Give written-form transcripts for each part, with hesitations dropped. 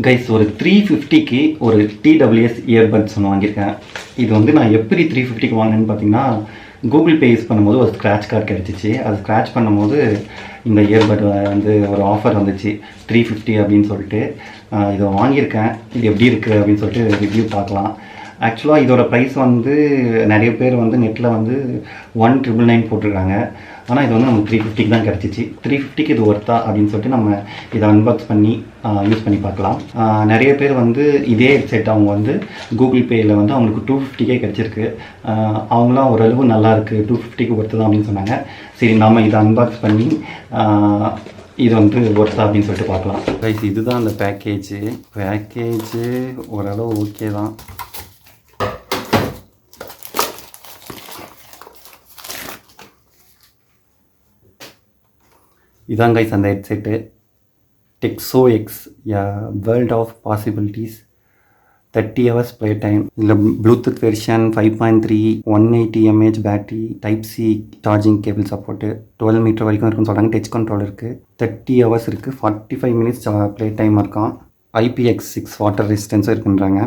Guys ஒரு 350க்கு ஒரு TWS earbuds ஒன்று வாங்கியிருக்கேன். இது வந்து நான் எப்படி 350க்கு வாங்கினேன்னு பார்த்தீங்கன்னா, கூகுள் பே யூஸ் பண்ணும்போது ஒரு ஸ்க்ராட்ச் கார்டு கிடச்சிச்சு. அது ஸ்க்ராட்ச் பண்ணும்போது இந்த இயர்பட் வந்து ஒரு ஆஃபர் வந்துச்சு 350 அப்படின்னு சொல்லிட்டு. இதை வாங்கியிருக்கேன். இது எப்படி இருக்குது அப்படின்னு சொல்லிட்டு ரிவ்யூ பார்க்கலாம். ஆக்சுவலாக இதோட ப்ரைஸ் வந்து நிறைய பேர் வந்து நெட்டில் வந்து 1999 போட்டிருக்காங்க. ஆனால் இது வந்து நமக்கு 350க்கு தான் கிடச்சிச்சு. 350க்கு இது ஒர்த்தா அப்படின்னு சொல்லிட்டு நம்ம இதை அன்பாக்ஸ் பண்ணி யூஸ் பண்ணி பார்க்கலாம். நிறைய பேர் வந்து இதே ஹெட்செட் அவங்க வந்து கூகுள் பேயில் வந்து அவங்களுக்கு 250கே கிடச்சிருக்கு. அவங்களாம் ஓரளவு நல்லாயிருக்கு, 250க்கு ஒர்த்து தான் அப்படின்னு சொன்னாங்க. சரி, நம்ம இதை அன்பாக்ஸ் பண்ணி இது வந்து ஒர்த்தா அப்படின்னு சொல்லிட்டு பார்க்கலாம். ரைட், இதுதான் அந்த பேக்கேஜு ஓரளவு ஓகே தான். இதான் கைஸ் அந்த ஹெட்செட்டு. டெக்ஸோ X world of possibilities 30 hours play time. இதில் Bluetooth version 5.3, 180 mAh battery, type C charging cable support, 12 metre வரைக்கும் இருக்குன்னு சொல்கிறாங்க. டச் கண்ட்ரோல் இருக்குது. 30 hours இருக்குது. 45 minutes ப்ளே டைம் இருக்கான். IPX6 வாட்டர் ரெசிஸ்டன்ஸும் இருக்குன்றாங்க.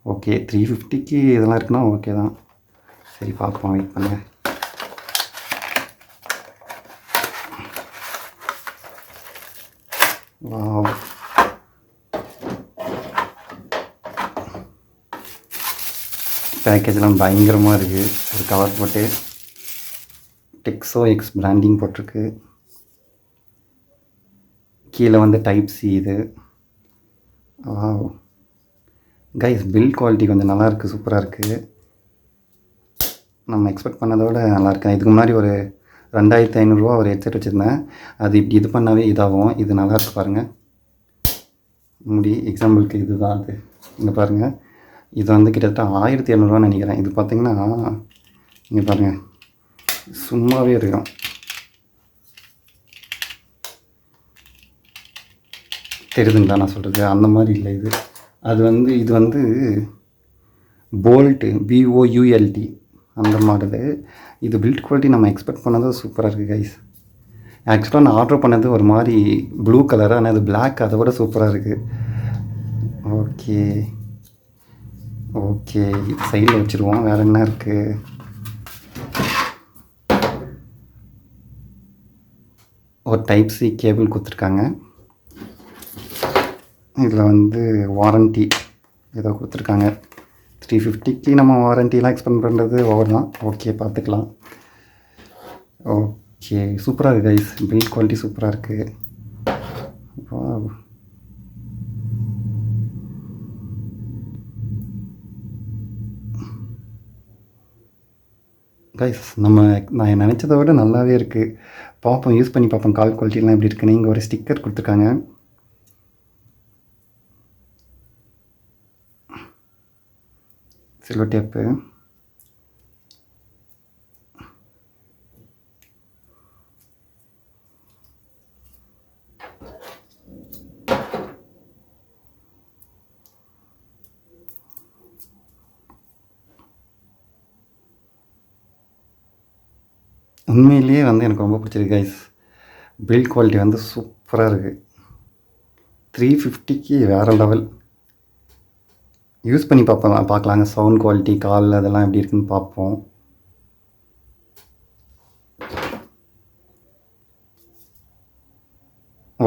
ஓகே, 350க்கு இதெல்லாம் இருக்குன்னா ஓகே தான். சரி, பார்ப்போம், வெயிட் பண்ணுங்கள். வாவ், பேக்கேஜெலாம் பயங்கரமாக இருக்குது. ஒரு கவர் போட்டு டெக்ஸோ எக்ஸ் பிராண்டிங் போட்டிருக்கு. கீழே வந்து டைப் சி. இது வாவ் கைஸ், பில்ட் குவாலிட்டி கொஞ்சம் நல்லாயிருக்கு, சூப்பராக இருக்குது. நம்ம எக்ஸ்பெக்ட் பண்ணதோட நல்லாயிருக்கு. இதுக்கு முன்னாடி ஒரு 2500 ஒரு ஹெட்செட் வச்சுருந்தேன். அது இப்படி இது பண்ணாவே இதாகும். இது நல்லாயிருக்கு பாருங்கள். முடி எக்ஸாம்பிளுக்கு இது தான் அது. இங்கே பாருங்கள், இது வந்து கிட்டத்தட்ட 1700 நினைக்கிறேன். இது பார்த்திங்கன்னா இங்கே பாருங்கள், சும்மாவே இருக்கும். தெரியுதுங்களா நான் சொல்கிறது? அந்த மாதிரி இல்லை இது. இது வந்து போல்ட்டு, BOULT அந்த மாடலு. இது பில்ட் குவாலிட்டி நம்ம எக்ஸ்பெக்ட் பண்ணதும் சூப்பராக இருக்குது கைஸ். ஆக்சுவலாக நான் ஆர்டர் பண்ணது ஒரு மாதிரி ப்ளூ கலரு, ஆனால் அது பிளாக், அதை விட சூப்பராக இருக்குது. ஓகே, இது சைடில் வச்சுருவோம். வேறு என்ன இருக்குது? ஒரு டைப் சி கேபிள் கொடுத்துருக்காங்க. இதில் வந்து வாரண்ட்டி ஏதோ கொடுத்துருக்காங்க. 350க்கு நம்ம வாரண்டிலாம் எக்ஸ்பெண்ட் பண்ணுறது ஓவர் தான். ஓகே, பார்த்துக்கலாம். ஓகே, சூப்பராக இருக்குது கைஸ். பில்ட் குவாலிட்டி சூப்பராக இருக்குது. கைஸ், நான் நினச்சதை விட நல்லாவே இருக்குது. பார்ப்போம், யூஸ் பண்ணி பார்ப்போம் கால் குவாலிட்டிலாம் எப்படி இருக்குன்னு. இங்கே ஒரு ஸ்டிக்கர் கொடுத்துருக்காங்க. Silver tape. உண்மையிலேயே வந்து எனக்கு ரொம்ப பிடிச்சிருக்கு கைஸ். பில்ட் குவாலிட்டி வந்து சூப்பராக இருக்குது. 350க்கு வேறு லெவல். யூஸ் பண்ணி பார்க்கலாங்க. சவுண்ட் குவாலிட்டி, கால் அதெல்லாம் எப்படி இருக்குன்னு பார்ப்போம்.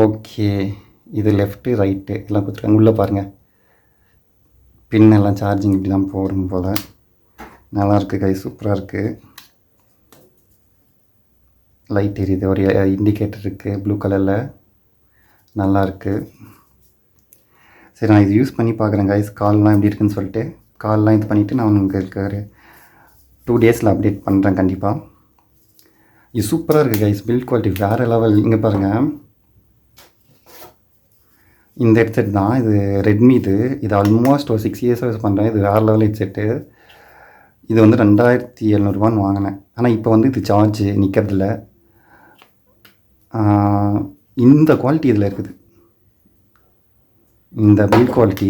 ஓகே, இது லெஃப்ட்டு ரைட்டு எல்லாம் கொடுத்துருக்காங்க. உள்ளே பாருங்கள், பின் எல்லாம் சார்ஜிங் இப்படி தான் போகும் போல். நல்லாயிருக்கு கை, சூப்பராக இருக்குது. லைட் எரியுது, ஒரு இண்டிகேட்டர் இருக்குது ப்ளூ கலரில், நல்லாயிருக்கு. சரி, நான் இது யூஸ் பண்ணி பார்க்குறேன் கைஸ். கால்லாம் எப்படி இருக்குன்னு சொல்லிட்டு கால்லாம் இது பண்ணிவிட்டு நான் உங்களுக்கு ஒரு 2 days அப்டேட் பண்ணுறேன் கண்டிப்பாக. இது சூப்பராக இருக்குது கைஸ். பில்ட் குவாலிட்டி வேறு லெவல். இங்கே பாருங்கள், இந்த ஹெட்செட் தான் இது. ரெட்மி இது ஆல்மோஸ்ட் ஒரு 6 years யூஸ் பண்ணுறேன். இது வேறு லெவல் ஹெட்செட்டு. இது வந்து 2700 வாங்கினேன். ஆனால் இப்போ வந்து இது சார்ஜ் நிற்கிறதில்ல. இந்த குவாலிட்டி இதில் இருக்குது. இந்த பில்ட் குவாலிட்டி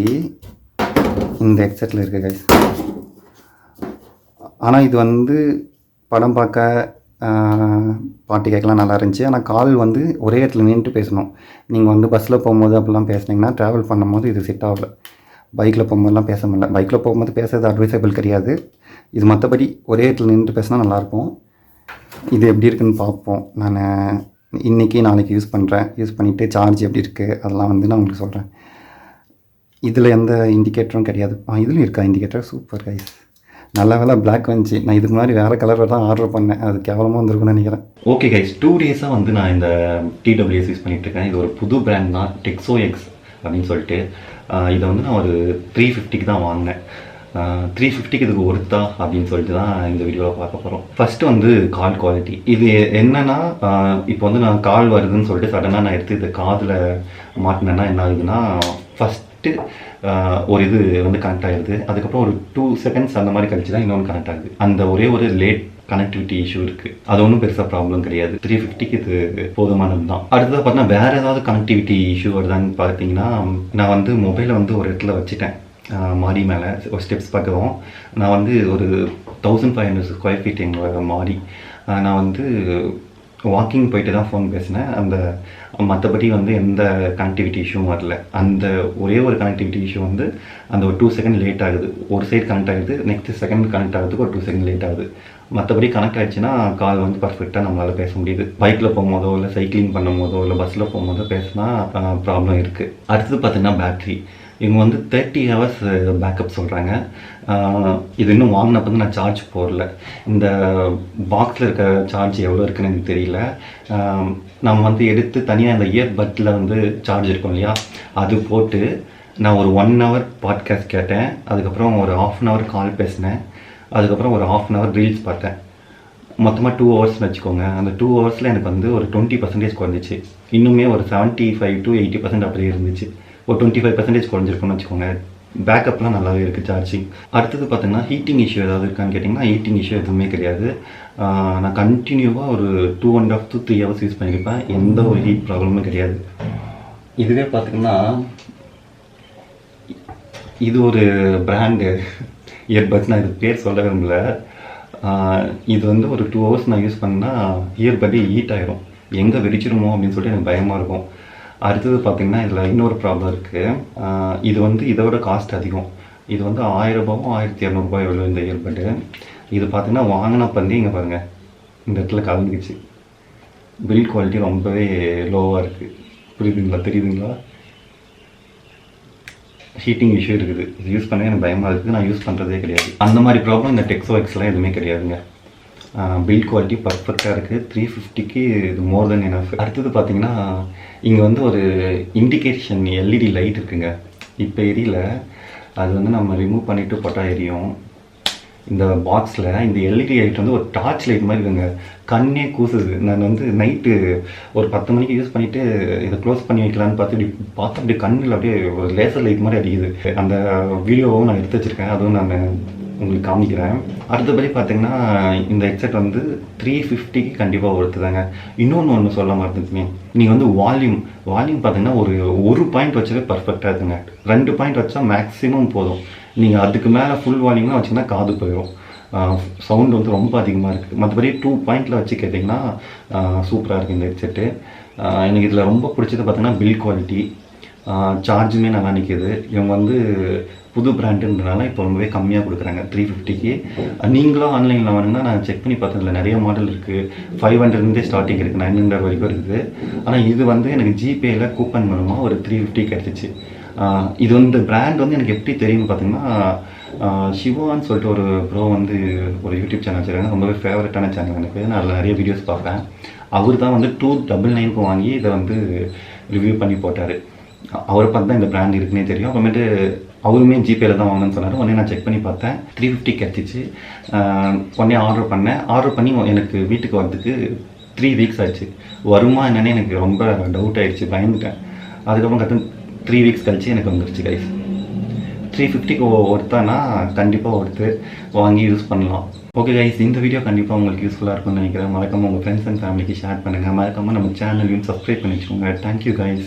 இந்த ஹெட்செட்டில் இருக்குது கைஸ். ஆனால் இது வந்து படம் பார்க்க பாட்டு கேட்கலாம் நல்லா இருந்துச்சு. ஆனால் கால் வந்து ஒரே இடத்துல நின்றுட்டு பேசணும். நீங்கள் வந்து பஸ்ஸில் போகும்போது அப்படிலாம் பேசுனீங்கன்னா ட்ராவல் பண்ணும்போது இது செட் ஆகல. பைக்கில் போகும்போதெல்லாம் பேச முடியல. பைக்கில் போகும்போது பேசுறது அட்வைசபிள் கிடையாது. இது மற்றபடி ஒரே இடத்துல நின்றுட்டு பேசினா நல்லாயிருக்கும். இது எப்படி இருக்குதுன்னு பார்ப்போம். நான் இன்றைக்கி நாளைக்கு யூஸ் பண்ணுறேன். யூஸ் பண்ணிவிட்டு சார்ஜ் எப்படி இருக்குது அதெல்லாம் வந்து நான் உங்களுக்கு சொல்கிறேன். இதில் எந்த இண்டிகேட்டரும் கிடையாது. இதுலையும் இருக்கா இண்டிகேட்டர்? Super guys. நல்ல வேலை பிளாக் வந்துச்சு. நான் இதுக்கு முன்னாடி வேறு கலரில் தான் ஆர்டர் பண்ணேன். அது கேவலமாக வந்திருக்குன்னு நினைக்கிறேன். ஓகே கைஸ், 2 டேஸாக வந்து நான் இந்த TWS யூஸ் பண்ணிகிட்ருக்கேன். இது ஒரு புது பிராண்ட் தான், டெக்ஸோ எக்ஸ் அப்படின்னு சொல்லிட்டு. இதை வந்து நான் ஒரு 350க்கு தான் வாங்கினேன். 350க்கு இதுக்கு ஒர்த்தா அப்படின்னு சொல்லிட்டு தான் இந்த வீடியோவில் பார்க்க போகிறோம். ஃபஸ்ட்டு வந்து கால் குவாலிட்டி. இது என்னென்னா, இப்போ வந்து நான் கால் வருதுன்னு சொல்லிட்டு சடனாக நான் எடுத்து இதை காதில் மாட்டினேன்னா என்ன ஆகுதுன்னா, ஃபஸ்ட்டு ஒரு இது வந்து கனெக்ட் ஆகிடுது. அதுக்கப்புறம் ஒரு 2 செகண்ட்ஸ் அந்த மாதிரி கழிச்சு தான் இன்னொன்று கனெக்ட் ஆகுது. அந்த ஒரே ஒரு லேட் கனெக்டிவிட்டி இஷ்யூ இருக்குது. அது ஒன்றும் பெருசாக ப்ராப்ளம் கிடையாது. 350க்கு இது போதுமானது தான். அடுத்ததாக பார்த்தீங்கன்னா வேறு ஏதாவது கனெக்டிவிட்டி இஷ்யூ வருதான்னு பார்த்தீங்கன்னா, நான் வந்து மொபைலை வந்து ஒரு இடத்துல வச்சுட்டேன். மாடி மேலே ஒரு ஸ்டெப்ஸ் பக்கம். நான் வந்து ஒரு 1500 ஸ்கொயர் ஃபீட் எங்களோட மாடி. நான் வந்து வாக்கிங் போயிட்டு தான் ஃபோன் பேசினேன். அந்த மற்றபடி வந்து எந்த கனெக்டிவிட்டி இஷ்யூவும் வரல. அந்த ஒரே ஒரு கனெக்டிவிட்டி இஷ்யூ வந்து அந்த ஒரு 2 செகண்ட் லேட் ஆகுது. ஒரு சைடு கனெக்ட் ஆகுது, நெக்ஸ்ட் செகண்ட் கனெக்ட் ஆகிறதுக்கு ஒரு 2 செகண்ட் லேட் ஆகுது. மற்றபடி கனெக்ட் ஆகிடுச்சுன்னா கால் வந்து பர்ஃபெக்டாக நம்மளால் பேச முடியுது. பைக்கில் போகும்போதோ இல்லை சைக்கிளிங் பண்ணும்போதோ இல்லை பஸ்ஸில் போகும்போதோ பேசினா ப்ராப்ளம் இருக்குது. அடுத்தது பார்த்திங்கன்னா பேட்ரி. இவங்க வந்து 30 ஹவர்ஸ் பேக்கப் சொல்கிறாங்க. இது இன்னும் வாங்கினப்போ வந்து நான் சார்ஜ் போடல. இந்த பாக்ஸில் இருக்க சார்ஜ் எவ்வளோ இருக்குன்னு எனக்கு தெரியல. நம்ம வந்து எடுத்து தனியாக இந்த இயர்பட்டில் வந்து சார்ஜ் இருக்கும் இல்லையா, அது போட்டு நான் ஒரு 1 ஹவர் பாட்காஸ்ட் கேட்டேன். அதுக்கப்புறம் ஒரு 1/2 ஹவர் கால் பேசினேன். அதுக்கப்புறம் ஒரு 1/2 ஹவர் ரீல்ஸ் பார்த்தேன். மொத்தமாக 2 ஹவர்ஸ்னு வச்சுக்கோங்க. அந்த 2 ஹவர்ஸில் எனக்கு வந்து ஒரு 20% குறைஞ்சிச்சு. இன்னுமே ஒரு 75 to 80% அப்படியே இருந்துச்சு. ஒரு 25% குறைஞ்சிருக்குன்னு வச்சுக்கோங்க. பேக்கப்லாம் நல்லாவே இருக்குது சார்ஜிங். அடுத்தது பார்த்தீங்கன்னா ஹீட்டிங் இஷ்யூ ஏதாவது இருக்கான்னு கேட்டிங்கன்னா, ஹீட்டிங் இஷ்யூ எதுவுமே கிடையாது. நான் கண்டினியூவாக ஒரு 2.5 to 3 ஹவர்ஸ் யூஸ் பண்ணியிருப்பேன். எந்த ஒரு ஹீட் ப்ராப்ளமும் கிடையாது. இதுவே பார்த்திங்கன்னா இது ஒரு பிராண்டு இயர்பட்ஸ். நான் இது பேர் சொல்ல விரும்பல. இது வந்து ஒரு 2 ஹவர்ஸ் நான் யூஸ் பண்ணால் இயர்பட்டு ஹீட் ஆகிரும். எங்கே வெடிச்சிருமோ அப்படின்னு சொல்லிட்டு எனக்கு பயமாக இருக்கும். அடுத்தது பார்த்திங்கன்னா இதில் இன்னொரு ப்ராப்ளம் இருக்குது. இது வந்து இதோட காஸ்ட் அதிகம். இது வந்து 1000 ரூபாவோ 1200 எவ்வளோ இந்த இயர்பட்டு. இது பார்த்திங்கன்னா வாங்கினப்ப வந்து இங்கே பாருங்கள், இந்த இடத்துல கலந்துக்குச்சு. பில்ட் குவாலிட்டி ரொம்பவே லோவாக இருக்குது. புரியுதுங்களா? தெரியுதுங்களா? ஹீட்டிங் இஷ்யூ இருக்குது. இது யூஸ் பண்ண எனக்கு பயமாக இருக்குது. நான் யூஸ் பண்ணுறதே கிடையாது. அந்த மாதிரி ப்ராப்ளம் இந்த டெக்ஸோ எக்ஸ்லாம் எதுவுமே கிடையாதுங்க. பில்ட் குவாலிட்டி பர்ஃபெக்டாக இருக்குது. 350க்கு இது மோர் தென் எனஃப். அடுத்தது பார்த்தீங்கன்னா இங்கே வந்து ஒரு இண்டிகேஷன் LED லைட் இருக்குங்க. இப்போ எரியல. அது வந்து நம்ம ரிமூவ் பண்ணிவிட்டு போட்டால் எரியும். இந்த பாக்ஸில் இந்த LED லைட் வந்து ஒரு டார்ச் லைட் மாதிரி இருக்குங்க. கண்ணே கூசுது. நான் வந்து நைட்டு ஒரு 10 மணிக்கு யூஸ் பண்ணிவிட்டு இதை க்ளோஸ் பண்ணி வைக்கலான்னு பார்த்து பார்த்தா அப்படியே கண்ணில் அப்படியே ஒரு லேசர் லைட் மாதிரி அடிக்குது. அந்த வீடியோவும் நான் எடுத்து வச்சுருக்கேன். அதுவும் நான் உங்களுக்கு காமிக்கிறேன். அடுத்தபடி பார்த்தீங்கன்னா இந்த ஹெட்செட் வந்து 350க்கு கண்டிப்பாக ஒருத்துதாங்க. ஒன்று சொல்ல மறந்துச்சுங்க. நீங்கள் வந்து வால்யூம் பார்த்தீங்கன்னா ஒரு பாயிண்ட் வச்சவே பர்ஃபெக்டாக இருக்குங்க. 2 பாயிண்ட் வச்சா மேக்ஸிமம் போதும். நீங்கள் அதுக்கு மேலே ஃபுல் வால்யூம்லாம் வச்சிங்கன்னா காது போயிடும். சவுண்ட் வந்து ரொம்ப அதிகமாக இருக்குது. மற்றபடி 2 பாயிண்டில் வச்சு கேட்டிங்கன்னா சூப்பராக இருக்குது இந்த ஹெட்செட்டு. எனக்கு இதில் ரொம்ப பிடிச்சது பார்த்தீங்கன்னா பில்ட் குவாலிட்டி. சார்ஜுமே நல்லா நிற்கிது. இவங்க வந்து புது பிராண்டுன்றனால இப்போ ரொம்பவே கம்மியாக கொடுக்குறாங்க 350க்கு. நீங்களும் ஆன்லைனில் வாங்கினா நான் செக் பண்ணி பார்த்ததில்ல. நிறைய மாடல் இருக்குது. 500 ஸ்டார்டிங் இருக்குது, 900 வரைக்கும் இருக்குது. ஆனால் இது வந்து எனக்கு ஜிபேயில் கூப்பன் மூலமாக ஒரு 350 கிடச்சிச்சு. இது வந்து பிராண்ட் வந்து எனக்கு எப்படி தெரியும்னு பார்த்தீங்கன்னா, சிவான்னு சொல்லிட்டு ஒரு ப்ரோ வந்து ஒரு யூடியூப் சேனல் வச்சுருக்காங்க. ரொம்பவே ஃபேவரட்டான சேனல் எனக்கு. நான் அதில் நிறைய வீடியோஸ் பார்ப்பேன். அவர் தான் வந்து 299க்கு வாங்கி இதை வந்து ரிவ்யூ பண்ணி போட்டார். அவரை பார்த்து தான் இந்த பிராண்ட் இருக்குன்னே தெரியும். அப்புறமேட்டு அவருமே ஜிபேயில் தான் வாங்கணும்னு சொன்னார். உடனே நான் செக் பண்ணி பார்த்தேன். 350 கிடச்சிச்சு. உடனே ஆர்டர் பண்ணி எனக்கு வீட்டுக்கு வரதுக்கு 3 வீக்ஸ் ஆச்சு. வருமா என்னன்னு எனக்கு ரொம்ப டவுட் ஆகிடுச்சு, பயந்துட்டேன். அதுக்கப்புறம் 3 வீக்ஸ் கழிச்சு எனக்கு வந்துருச்சு கைஸ். 350க்கு ஒருத்தானா கண்டிப்பாக ஒருத்து வாங்கி யூஸ் பண்ணலாம். ஓகே கைஸ், இந்த வீடியோ கண்டிப்பாக உங்களுக்கு யூஸ்ஃபுல்லாக இருக்கும்னு நினைக்கிறேன். மறக்காமல் உங்கள் ஃப்ரெண்ட்ஸ் அண்ட் ஃபேமிலிக்கு ஷேர் பண்ணுங்கள். மறக்காமல் நம்ம சேனலையும் சப்ஸ்கிரைப் பண்ணி வச்சுக்கோங்க. Thank you guys.